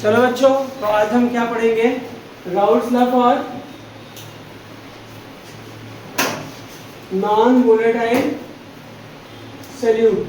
चलो बच्चों, तो आज हम क्या पढ़ेंगे? Raoult's law for non volatile solute.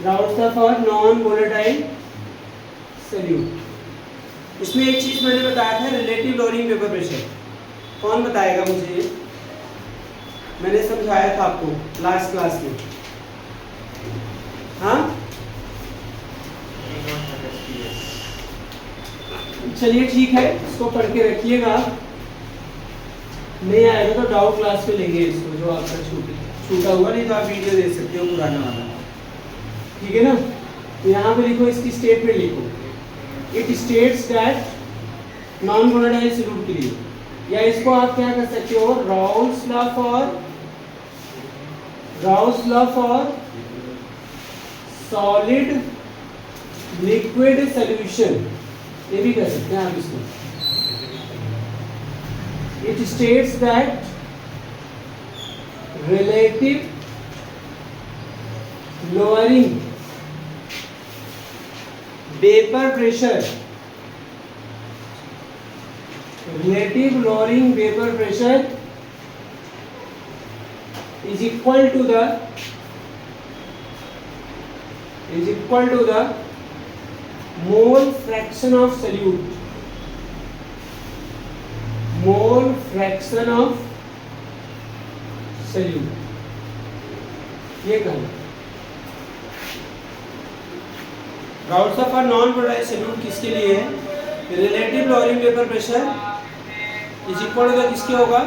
Raoult's law for non volatile solute. इसमें एक चीज मैंने बताया था, रिलेटिव लोअरिंग वेपर प्रेशर। कौन बताएगा मुझे ये? मैंने समझाया था आपको लास्ट क्लास में। हाँ, चलिए ठीक है, इसको पढ़ के रखिएगा। नहीं आएगा तो डाउट क्लास में लेंगे इसको, जो आपका छूटा हुआ, नहीं तो आप वीडियो देख सकते हो पुराना वाला। ठीक है ना? यहाँ पे लिखो, इसकी स्टेटमेंट लिखो, it states that non volatile solute के लिए, या इसको आप क्या कर सकते हो, Raoult's law for solid liquid solution, ये भी कर सकते हैं आप इसको। It states that relative lowering vapour pressure, relative lowering vapor pressure is equal to the mole fraction of solute, mole fraction of solute। ये कहना Raoult's law for non volatile solute किसके लिए है? Relative lowering vapour pressure is equal to किसके होगा,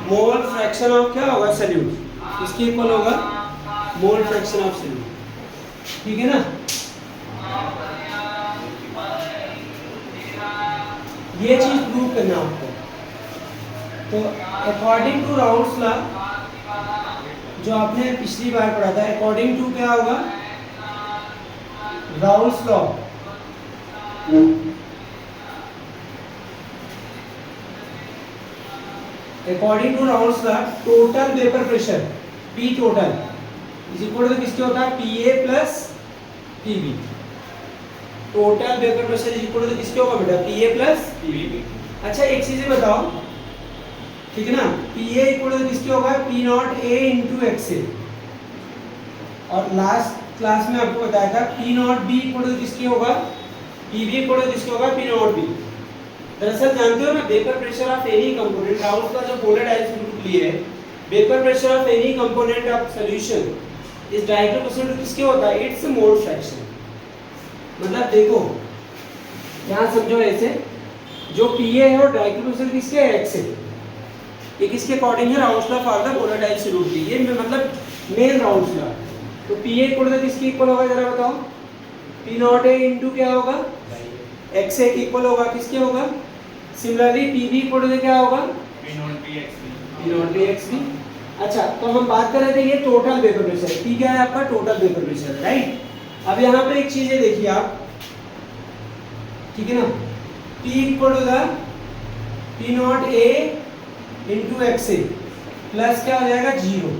मोल fraction of क्या होगा, solute. किसके इक्वल होगा? मोल फ्रैक्शन ऑफ सॉल्यूट। ठीक है ना? ये चीज प्रूव करना आपको। तो अकॉर्डिंग टू राउल्ट्स लॉ, जो आपने पिछली बार पढ़ा था, अकॉर्डिंग टू क्या होगा, Raoult's law, according to Raoult's law, total vapour pressure P total is equal to किसके होता है, PA plus PB। Total vapour pressure is equal to किसके होगा बेटा, PA प्लस PB। अच्छा एक चीज बताओ, ठीक है ना, PA इक्वल टू किसके होगा, P not A into XA। और लास्ट क्लास में आपको बताया था P not B equal to किसके होगा, PB इक्वल टू किसके होगा, P नॉट B। दरअसल जानते हो ना, vapour pressure of any component, Raoult's का जो वोलेटाइल सॉल्यूट लिए है, vapour pressure of any component of solution is directly proportional to किसके होता है, इट्स मोल फ्रैक्शन। मतलब देखो यहाँ समझो, ऐसे जो PA है वो डायरेक्टली प्रोपोर्शनल किसके है, X से। ये किसके अकॉर्डिंग है, Raoult's law for the volatile solute की, ये मतलब मेन राउल्ट्स लॉ। तो PA इक्वल टू किसके इक्वल होगा, जरा बताओ, P नॉट A इंटू क्या होगा, XA के इक्वल होगा, किसके होगा। सिमिलरली PB इक्वल टू क्या होगा, P नॉट B XB। अच्छा, तो हम बात कर रहे थे ये टोटल वेपर प्रेशर, P क्या है आपका, टोटल वेपर प्रेशर, राइट। अब यहाँ पे एक चीज है, देखिए आप, ठीक है ना, P equal to the P not A into XA plus क्या हो जाएगा, 0।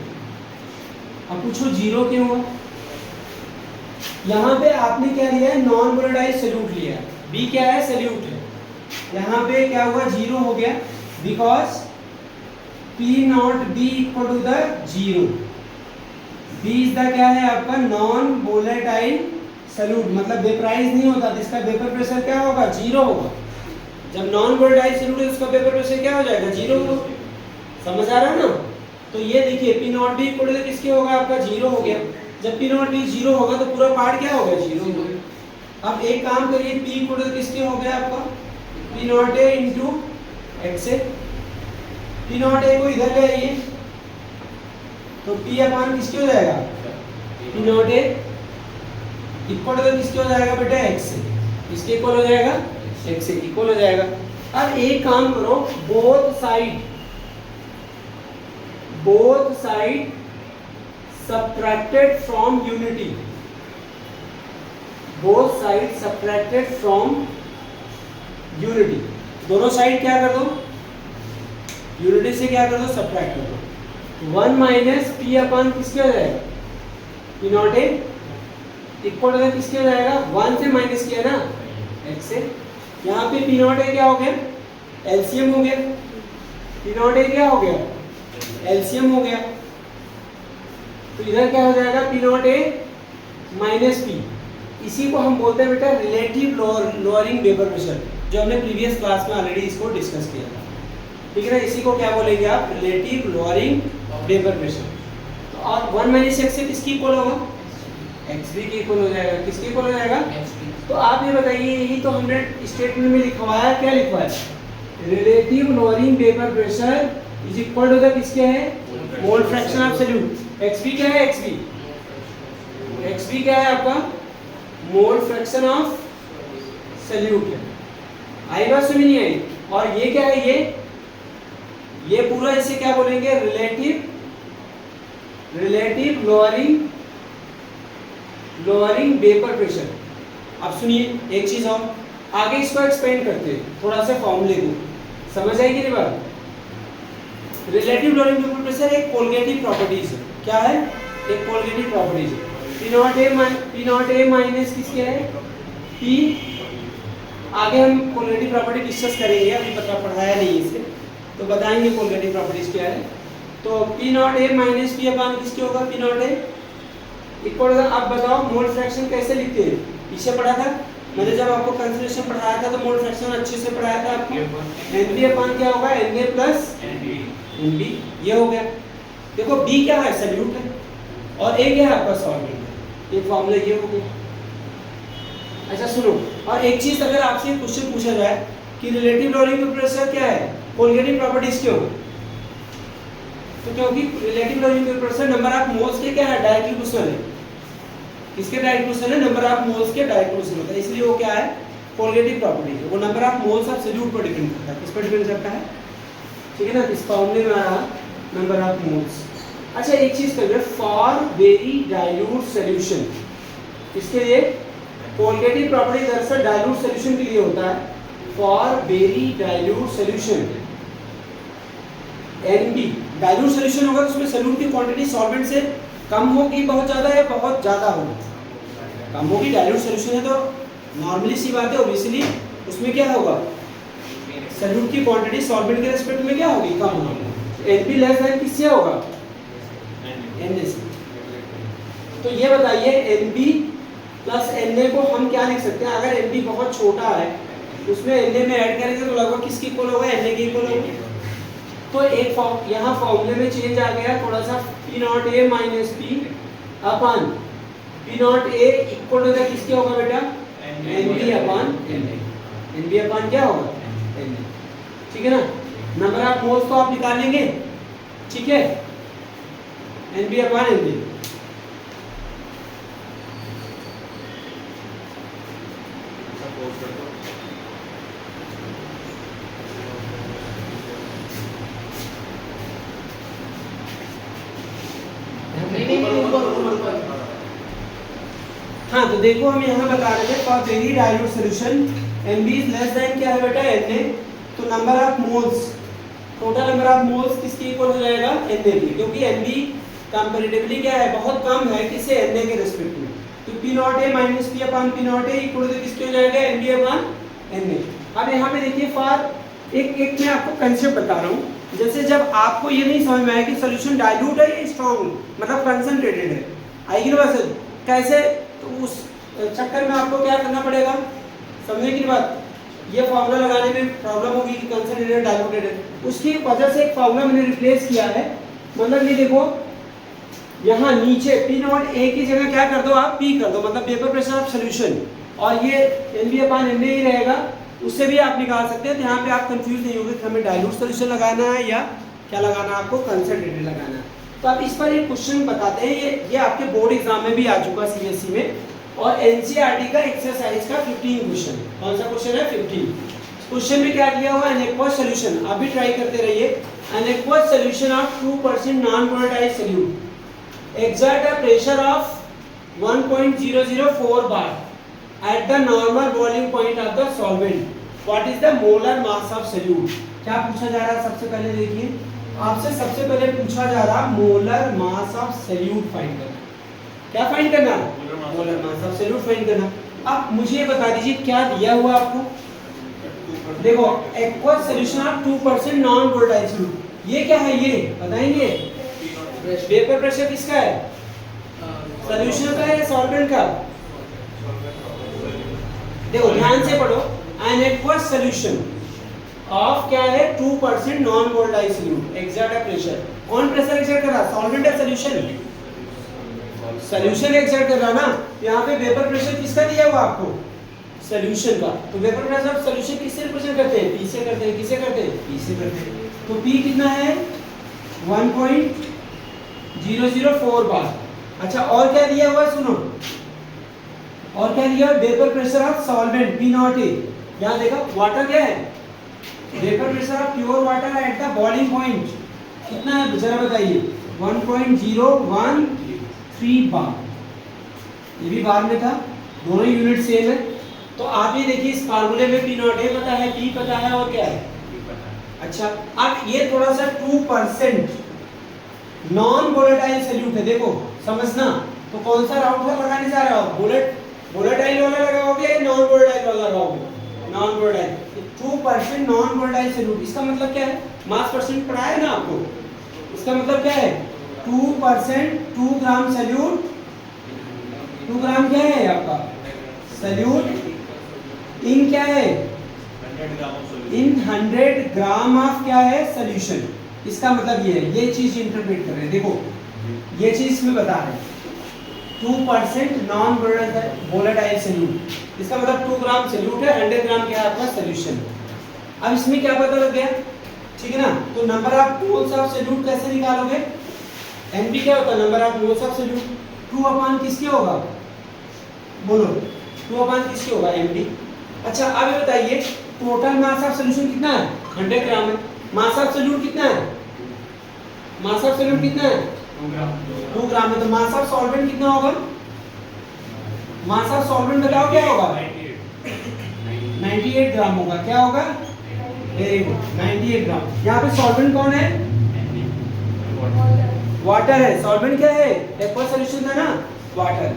अब पूछो 0 क्यों हुआ? यहाँ पे आपने क्या लिया है, नॉन वोलेटाइल सॉल्यूट लिया है, B क्या है, सॉल्यूट है। यहाँ पे क्या हुआ, 0 हो गया, because P not B equal to the 0। B is the क्या है आपका, नॉन वोलेटाइल सॉल्यूट, मतलब वेपराइज नहीं होता, तो इसका वेपर प्रेशर क्या होगा, 0 होगा। जब नॉन वोलेटाइल सॉल्यूट है, उसका वेपर प्रेशर क्या हो जाएगा, 0 होगा। समझ आ रहा है ना? तो ये देखिए, P not B equal to किसके होगा, आपका 0 हो गया। जब P नॉट B 0 होगा तो पूरा पार्ट क्या होगा, 0 होगा। अब एक काम करिए, P इक्वल टू किसके हो गया आपका, P not A into XA। P not A को इधर ले आइए, तो P अपान किसके हो जाएगा, P not A equal to किसके हो जाएगा बेटा, XA। किसके इक्वल हो जाएगा, XA इक्वल हो जाएगा। अब एक काम करो, both side subtracted from unity, both sides subtracted from unity। दोनों साइड क्या कर दो, यूनिटी से क्या कर दो, सब्ट्रैक्ट कर दो। 1 माइनस P अपान किसके हो जाएगा, P not A equal to किसके हो जाएगा, 1 से माइनस किया ना x से, यहाँ पे पी नॉट ए क्या हो गया, एलसीएम हो गया, पी नॉट ए क्या हो गया, एलसीएम हो गया, तो इधर क्या हो जाएगा, P not A minus P, इसी को हम बोलते हैं बेटा रिलेटिव लोअरिंग वेपर प्रेशर, जो हमने प्रीवियस क्लास में ऑलरेडी इसको डिस्कस किया था, ठीक है ना। इसी को क्या बोलेंगे आप, रिलेटिव लोअरिंग वेपर प्रेशर। तो और 1 माइनस एक्स से किसकी इक्वल होगा, एक्स बी की इक्वल हो जाएगा, किसकी इक्वल हो जाएगा। तो आप ये बताइए, यही तो हमने स्टेटमेंट में लिखवाया, क्या लिखवाया, relative lowering vapour pressure is equal to the किसके है, mole fraction of solute. X B क्या है, एक्स बी क्या है आपका, मोल फ्रैक्शन ऑफ सॉल्यूट है। आई बात समझ नहीं आई। और ये क्या है, ये पूरा इसे क्या बोलेंगे, रिलेटिव लोअरिंग वेपर प्रेशर। अब सुनिए एक चीज और, आगे इसको एक्सपेंड करते हैं थोड़ा सा फॉर्मूले को, समझ आएगी नहीं बात। रिलेटिव लोअरिंग वेपर प्रेशर एक कोलगेटिव प्रॉपर्टीज है, क्या है, एक कोलगेटिव प्रॉपर्टीज है। पी नॉट ए माइनस किसके है, पी, आगे हम कोलगेटिव प्रॉपर्टी डिस्कस करेंगे, अभी पता पढ़ाया नहीं इसे, तो बताएंगे कोलगेटिव प्रॉपर्टीज क्या है। तो P not A minus P अपान किसके होगा, पी नॉट ए इक्वल। अब बताओ मोल फ्रैक्शन कैसे लिखते हैं, पीछे पढ़ा था मैंने जब आपको कंसंट्रेशन पढ़ाया था, तो मोल फ्रैक्शन अच्छे से पढ़ाया था आपको। एनबी अपान क्या होगा, एनए प्लस एनबी, ये हो गया। देखो बी क्या है, सॉल्यूट है, और ए क्या है आपका सॉल्वेंट है, ये फॉर्मूला ये हो गया। अच्छा सुनो, और एक चीज अगर आपसे क्वेश्चन पूछा जाए कि रिलेटिव लोअरिंग वेपर प्रेशर क्या है, कोलगेटिव प्रॉपर्टीज क्यों, तो क्योंकि relative lowering vapour pressure number of moles के क्या है, डायरेक्टली प्रोपोर्शनल है, किसके डायरेक्ट प्रोपोर्शनल है, नंबर ऑफ मोल्स के डायरेक्ट प्रोपोर्शनल होता है, इसलिए वो क्या है, कोलगेटिव प्रॉपर्टी है। वो number of moles of solute पर डिपेंड करता है, किस पर डिपेंड करता है, ठीक है ना। इस फॉर्मूले में आ रहा नंबर ऑफ मोल्स। अच्छा एक चीज कर रहे, फॉर वेरी डाइल्यूट सॉल्यूशन, इसके लिए कोलगेटिव प्रॉपर्टी दरअसल डाइल्यूट सॉल्यूशन के लिए होता है। For very dilute solution, NB dilute solution होगा तो उसमें सॉल्यूट की क्वांटिटी सॉल्वेंट से कम होगी बहुत ज्यादा, या बहुत ज्यादा होगी, कम होगी। डाइल्यूट सॉल्यूशन है तो नॉर्मली सी बात है, ऑब्वियसली उसमें क्या होगा, सॉल्यूट की क्वांटिटी सॉल्वेंट के रिस्पेक्ट में क्या होगी, कम होगी। एनबी लेस देन किससे होगा, एनए से। तो ये बताइए एनबी प्लस एनए को हम क्या लिख सकते हैं, अगर एनबी बहुत छोटा है उसमें एनए में ऐड करेंगे तो लगभग किसकी इक्वल होगा, एनए की इक्वल होगा। तो एक यहाँ फॉर्मूले में चेंज आ गया थोड़ा सा, P not A minus P upon P not A equal to किसके होगा बेटा, NB upon NA, NB upon क्या होगा, एनए, ठीक है ना। नंबर ऑफ मोल्स तो आप निकाल लेंगे, ठीक है, एनबी अपान एनए। हाँ तो देखो हम यहाँ बता रहे थे for very dilute solution NB is less than क्या है बेटा, एनए। तो number of moles, total number of moles किसके इक्वल हो जाएगा, एनए की, क्योंकि एनबी कंपैरेटिवली क्या है, बहुत कम है किससे, एनए के रिस्पेक्ट में। तो P not A minus P upon P not A equal to किसके हो जाएगा, एनबी अपान एनए। अब यहाँ पे देखिए फॉर एक मैं आपको कंसेप्ट बता रहा हूँ, जैसे जब आपको ये नहीं समझ में आया कि सॉल्यूशन डाइल्यूट है या स्ट्रॉन्ग, मतलब कंसंट्रेटेड है, आएगी ना वैसे कैसे, तो उस चक्कर में आपको क्या करना पड़ेगा, समझने की बात, ये फार्मूला लगाने में प्रॉब्लम होगी कि कंसंट्रेटेड डाइल्यूटेड है, उसकी वजह से एक फार्मूला मैंने रिप्लेस किया है। मतलब ये देखो यहाँ नीचे पी नॉट ए की जगह क्या कर दो आप, पी कर दो, मतलब वेपर प्रेशर ऑफ सॉल्यूशन, और ये एनबी अपान एनए ही रहेगा, उससे भी आप निकाल सकते हैं। तो यहाँ पे आप कंफ्यूज नहीं होंगे कि हमें डाइल्यूट सॉल्यूशन लगाना है या क्या लगाना है, आपको कंसंट्रेटेड लगाना है। तो आप इस पर एक क्वेश्चन बताते हैं, ये आपके बोर्ड एग्जाम में भी आ चुका है सीबीएसई में, और एनसीईआरटी का एक्सरसाइज का 15 क्वेश्चन। कौन सा क्वेश्चन है, 15। क्वेश्चन में क्या दिया हुआ है, एन एक्वस सॉल्यूशन, आप भी ट्राई करते रहिए। An aqueous solution of 2% non polarised solute exert a pressure of 1.004 bar at the normal boiling point of the solvent. What is the molar mass of solute? क्या पूछा जा रहा है, सबसे पहले देखिए आपसे, सबसे पहले पूछा जा रहा molar mass of solute find करना। क्या फाइंड करना? Molar mass of solute find करना। अब मुझे ये बता दीजिए क्या दिया हुआ आपको। देखो aqueous solution of 2% non volatile solute. ये क्या है? ये बताएंगे। वेपर प्रेशर किसका है? सॉल्यूशन का है या सॉल्वेंट का? देखो ध्यान से पढ़ो। एन एक्वस सॉल्यूशन ऑफ क्या है? 2% non volatile solute exert a pressure. कौन प्रेशर एक्सर्ट कर रहा? सॉल्वेंट या सॉल्यूशन? सॉल्यूशन एक्सर्ट कर रहा ना। यहाँ पे वेपर प्रेशर किसका दिया हुआ आपको? सॉल्यूशन का। तो वेपर प्रेशर ऑफ सॉल्यूशन किससे रिप्रेजेंट करते हैं? P से करते हैं। किससे करते हैं? P से करते हैं। तो P कितना है? 1.004 बार। अच्छा और क्या दिया हुआ है? सुनो और क्या दिया है? Vapour pressure of solvent P not ए। यहाँ देखो वाटर क्या है? Vapour pressure of pure water at the boiling point कितना है जरा बताइए? 1.013 बार। ये भी बार में था, दोनों यूनिट सेम है। तो आप ये देखिए इस फार्मूले में P नॉट ए पता है, P पता है और क्या है? अच्छा अब ये थोड़ा सा 2% नॉन वोलेटाइल सॉल्यूट है। देखो समझना। तो कौन सा राउटर लगाने जा रहे हो? वोलेटाइल वाला लगाओगे या नॉन वोलेटाइल वाला लगाओगे? Non volatile. 2% non volatile solute इसका मतलब क्या है? मास परसेंट पढ़ा है ना आपको। इसका मतलब क्या है? 2% 2 ग्राम सॉल्यूट। 2 ग्राम क्या है आपका? सॉल्यूट इन क्या है? इन 100 ग्राम ऑफ क्या है? सॉल्यूशन। इसका मतलब ये है, ये चीज इंटरप्रेट कर रहे हैं। देखो ये चीज इसमें बता रहे हैं 2% नॉन वोलेटाइल सॉल्यूट। इसका मतलब 2 ग्राम सॉल्यूट है, 100 ग्राम क्या है आपका? सॉल्यूशन। अब इसमें क्या पता लग गया? ठीक है ना। तो number of moles of solute कैसे निकालोगे? Nb क्या होता है? Number of moles of solute. 2 अपान किसके होगा? बोलो 2 अपान किसके होगा? Mb। अच्छा अब ये बताइए टोटल मास ऑफ सॉल्यूशन कितना है? 100 ग्राम है। मास ऑफ सॉल्यूट कितना है? मास ऑफ सॉल्यूट कितना है? 2 ग्राम है। तो मास ऑफ सॉल्वेंट कितना होगा? मास ऑफ सॉल्वेंट बताओ क्या होगा? 98 ग्राम होगा। क्या होगा? वेरी गुड 98 ग्राम। यहाँ पे सॉल्वेंट कौन है? वाटर है। सॉल्वेंट क्या है? एक्वा सॉल्यूशन था ना, वाटर।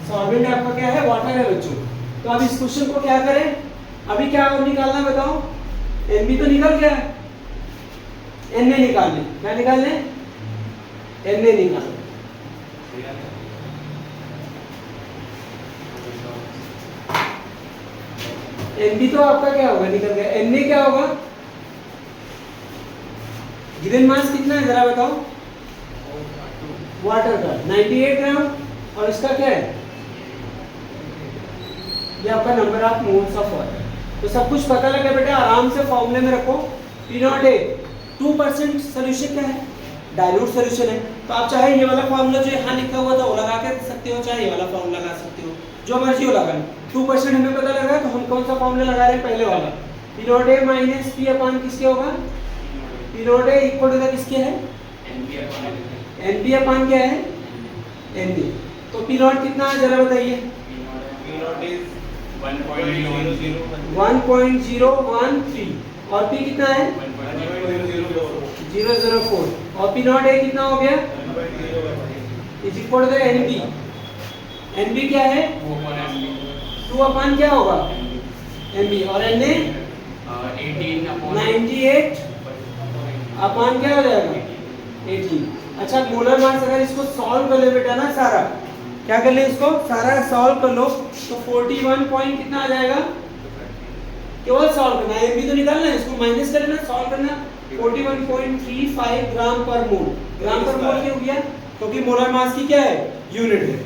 सॉल्वेंट आपका क्या है? वाटर है बच्चों। तो अब इस क्वेश्चन को क्या करें? अभी क्या निकालना बताओ? Nb तो निकल गया, Na निकालने। क्या निकालने? Na निकालने। Nb तो आपका क्या होगा? निकल गया। Na क्या होगा? गिवन मास कितना है जरा बताओ? वाटर का 98 ग्राम। और इसका क्या है? ये आपका number of moles of water. तो सब कुछ पता लगा बेटा, आराम से फॉर्मूले में रखो। P नॉट ए 2% सॉल्यूशन क्या है? डाइल्यूट सॉल्यूशन है। तो आप चाहे ये वाला फॉर्मूला जो यहाँ लिखा हुआ था वो लगा के सकते हो, चाहे ये वाला फॉर्मूला लगा सकते हो, जो मर्जी हो लगा। 2% हमें पता लगा तो हम कौन सा फॉर्मूला लगा रहे हैं? पहले वाला। P not A minus P upon किसके होगा? P not A equal to किसके है? Nb अपान क्या है? Nb। तो P नॉट कितना है जरा बताइए? P नॉट इज 1.013 और P कितना है? 004। और P नॉट ए कितना हो गया? Is equal to Nb। Nb क्या है? 2 अपान क्या होगा? Nb। और Na 98 अपान क्या हो जाएगा? 18। अच्छा मोलर मास अगर इसको सॉल्व कर ले बेटा ना, सारा क्या कर ले, इसको सारा सॉल्व कर लो तो 41 पॉइंट कितना आ जाएगा? केवल सॉल्व करना है, Mb तो निकालना है, इसको माइनस करना, सॉल्व करना। 41.35 ग्राम पर मोल। ग्राम पर मोल क्यों गया? क्योंकि मोलर मास की क्या है? यूनिट है।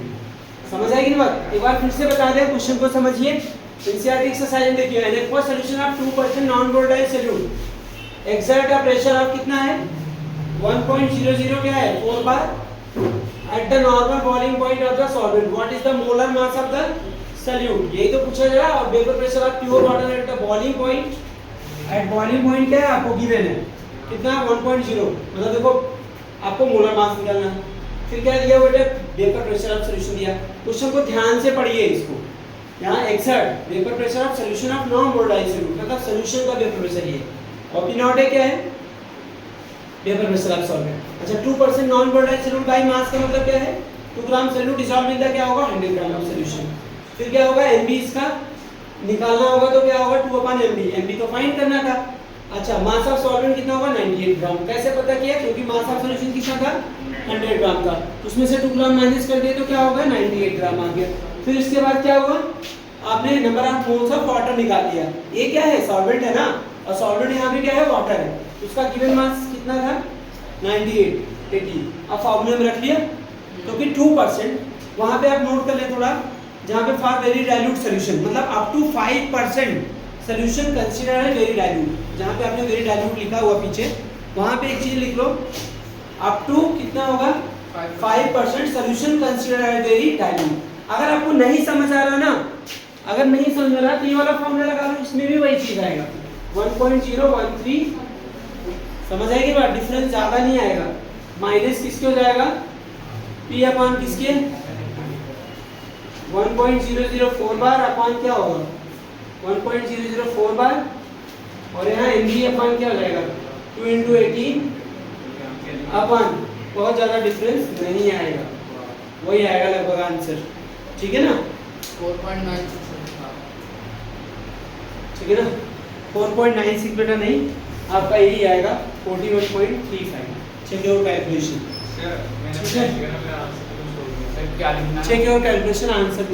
समझ आएगी ना बात? एक बार फिर से बता दें, क्वेश्चन को समझिए। एनसीईआरटी एक्सरसाइज देखिए। N aqua solution of 2% non volatile solute exert a pressure of कितना है? 1.00 क्या है? 4 बार at the normal boiling point of the solvent. What is the molar mass of the solute? यही तो पूछा जा रहा है। और vapour pressure of pure water at the boiling point. At boiling point क्या है आपको गिवन है? कितना? 1.0। मतलब देखो आपको मोलर मास निकालना है। फिर क्या दिया बेटा? वेपर प्रेशर ऑफ सॉल्यूशन दिया। क्वेश्चन को ध्यान से पढ़िए इसको। यहाँ exert vapour pressure of solution of non volatile solute, मतलब सॉल्यूशन का वेपर प्रेशर ये। और P नॉट ए क्या है? Vapour pressure of solvent. अच्छा 2% non volatile solute by mass का मतलब क्या है? 2 ग्राम सोल्यूट डिसॉल्व इन द क्या होगा 100 ग्राम ऑफ सॉल्यूशन। फिर क्या होगा एमबी इसका निकालना होगा तो क्या होगा 2/mb, एमबी तो फाइंड करना था। अच्छा मास ऑफ सॉल्वेंट कितना होगा 98 ग्राम। कैसे पता किया? क्योंकि मास ऑफ सॉल्यूशन कितना था 100 ग्राम था, उसमें से 2 ग्राम माइनस कर दिए तो क्या होगा 98 ग्राम आ गया। फिर इसके बाद क्या होगा आपने number of moles of water निकाल लिया। ये क्या है सॉल्वेंट है ना, और सॉल्वेंट यहाँ पे क्या है वाटर है, उसका गिवन मास कितना था 98 80। अब फॉर्मूले में रख लिया तो फिर 2% वहाँ पे आप नोट कर ले थोड़ा, जहाँ पे फॉर वेरी डाइल्यूट सॉल्यूशन मतलब अप टू 5% सॉल्यूशन कंसीडर है वेरी डाइल्यूट। जहाँ पे आपने वेरी डाइल्यूट लिखा हुआ पीछे वहाँ पे एक चीज लिख लो अप टू कितना होगा 5% सॉल्यूशन कंसीडर है वेरी डाइल्यूट। अगर आपको नहीं समझ आ रहा ना, अगर नहीं समझ आ रहा तो ये वाला फॉर्मूला लगा लो, इसमें भी वही चीज आएगा 1.013 समझ आएगी बात, डिफरेंस ज्यादा नहीं आएगा। माइनस किसके हो जाएगा P अपॉन किसके 1.004 बार अपॉन क्या होगा 1.004 बार, और यहाँ mg अपॉन क्या हो जाएगा 2 × 18 अपॉन, बहुत ज्यादा डिफरेंस नहीं आएगा, वही आएगा लगभग आंसर। ठीक है ना 4.96 ठीक है ना 4.96 बेटा नहीं, आपका यही आएगा 41.35। चेक योर कैलकुलेशन, सर मैंने ठीक है। चेक किया ना, मेरा आंसर तो कुछ हो गया। सर क्या लिखना है? Check your calculation answer